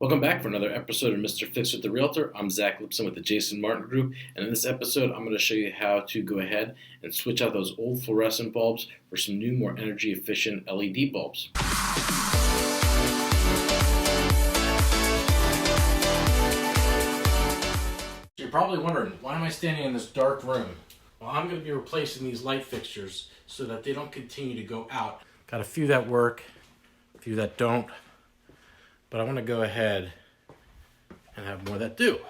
Welcome back for another episode of Mr. Fix with the Realtor. I'm Zach Lipson with the Jason Martin Group, and in this episode, I'm going to show you how to go ahead and switch out those old fluorescent bulbs for some new, more energy-efficient LED bulbs. You're probably wondering, why am I standing in this dark room? Well, I'm going to be replacing these light fixtures so that they don't continue to go out. Got a few that work, a few that don't. But I want to go ahead and have more that do.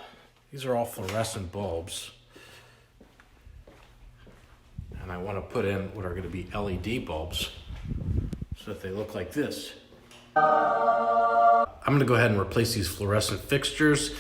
These are all fluorescent bulbs. And I want to put in what are going to be LED bulbs so that they look like this. I'm going to go ahead and replace these fluorescent fixtures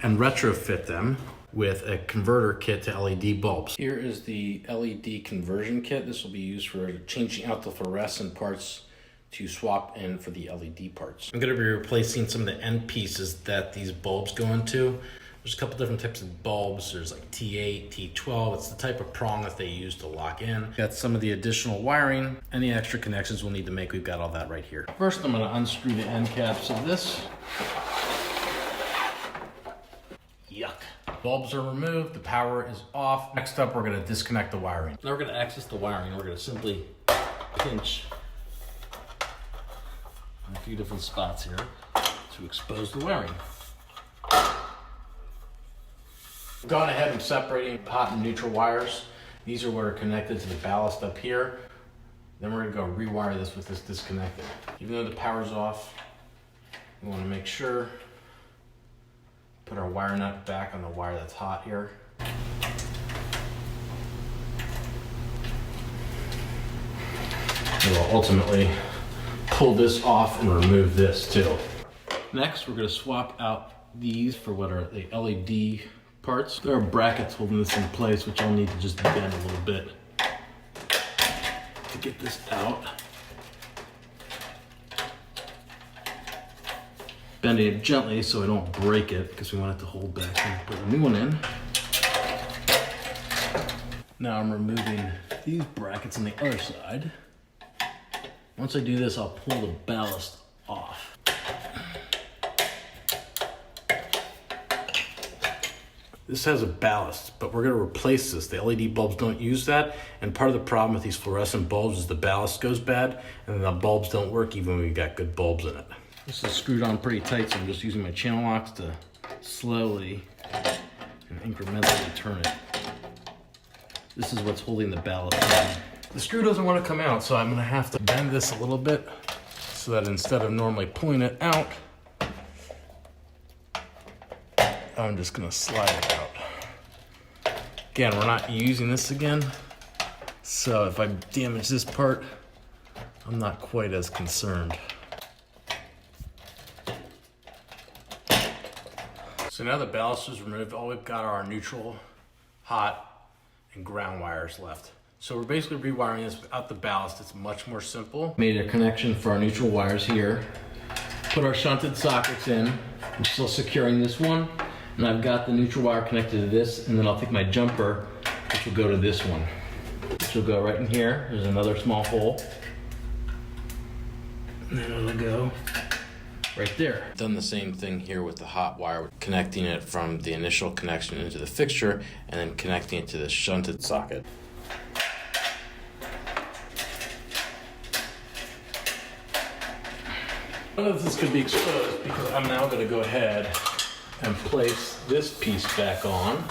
and retrofit them with a converter kit to LED bulbs. Here is the LED conversion kit. This will be used for changing out the fluorescent parts to swap in for the LED parts. I'm going to be replacing some of the end pieces that these bulbs go into. There's a couple different types of bulbs. There's like T8, T12. It's the type of prong that they use to lock in. Got some of the additional wiring. Any extra connections we'll need to make, we've got all that right here. First, I'm going to unscrew the end caps of this. Yuck. Bulbs are removed. The power is off. Next up, we're going to disconnect the wiring. Now we're going to access the wiring. We're going to simply pinch a few different spots here to expose the wiring. Going ahead and separating hot and neutral wires. These are what are connected to the ballast up here. Then we're going to go rewire this with this disconnected. Even though the power's off, we want to make sure, put our wire nut back on the wire that's hot here. And we'll ultimately pull this off and remove this too. Next, we're going to swap out these for what are the LED parts. There are brackets holding this in place, which I'll need to just bend a little bit to get this out. Bending it gently so I don't break it because we want it to hold back and put a new one in. Now I'm removing these brackets on the other side. Once I do this, I'll pull the ballast off. This has a ballast, but we're going to replace this. The LED bulbs don't use that, and part of the problem with these fluorescent bulbs is the ballast goes bad, and the bulbs don't work even when we've got good bulbs in it. This is screwed on pretty tight, so I'm just using my channel locks to slowly and incrementally turn it. This is what's holding the ballast on. The screw doesn't want to come out, so I'm going to have to bend this a little bit so that instead of normally pulling it out, I'm just going to slide it out. Again, we're not using this again, so if I damage this part, I'm not quite as concerned. So now the ballast is removed, all we've got are our neutral, hot, and ground wires left. So we're basically rewiring this without the ballast. It's much more simple. Made a connection for our neutral wires here. Put our shunted sockets in. I'm still securing this one. And I've got the neutral wire connected to this, and then I'll take my jumper, which will go to this one. Which will go right in here. There's another small hole. And then it'll go right there. Done the same thing here with the hot wire, connecting it from the initial connection into the fixture, and then connecting it to the shunted socket. None of this could be exposed because I'm now going to go ahead and place this piece back on.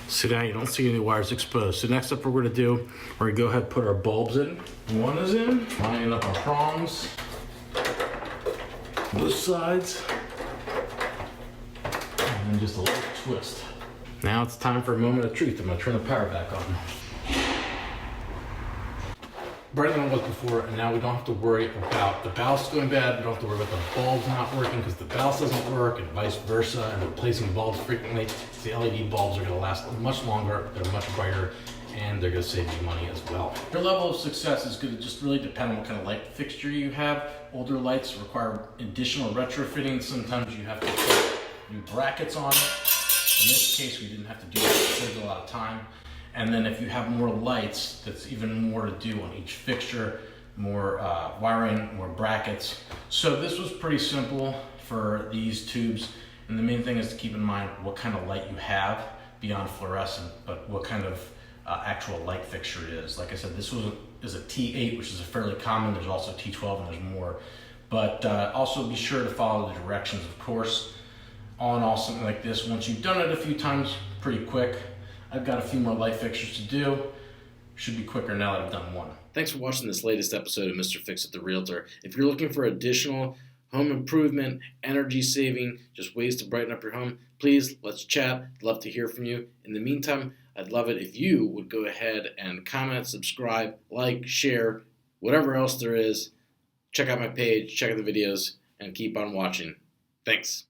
So now you don't see any wires exposed. So next up we're going to do, we're going to go ahead and put our bulbs in. One is in, lining up our prongs, both sides, and then just a little twist. Now it's time for a moment of truth. I'm going to turn the power back on. Brighter than it was before, and now we don't have to worry about the ballast going bad. We don't have to worry about the bulbs not working because the ballast doesn't work, and vice versa, and replacing bulbs frequently. The LED bulbs are going to last much longer, they're much brighter, and they're going to save you money as well. Your level of success is going to just really depend on what kind of light fixture you have. Older lights require additional retrofitting. Sometimes you have to put new brackets on. In this case, we didn't have to do that. It saved a lot of time. And then if you have more lights, that's even more to do on each fixture. more wiring, more brackets. So this was pretty simple for these tubes. And the main thing is to keep in mind what kind of light you have beyond fluorescent, but what kind of actual light fixture it is. Like I said, this is a T8, which is a fairly common. There's also T12 and there's more. But also be sure to follow the directions, of course. All in all, something like this, once you've done it a few times, pretty quick. I've got a few more light fixtures to do. Should be quicker now that I've done one. Thanks for watching this latest episode of Mr. Fix It the Realtor. If you're looking for additional home improvement, energy saving, just ways to brighten up your home, please, let's chat. I'd love to hear from you. In the meantime, I'd love it if you would go ahead and comment, subscribe, like, share, whatever else there is. Check out my page, check out the videos, and keep on watching. Thanks.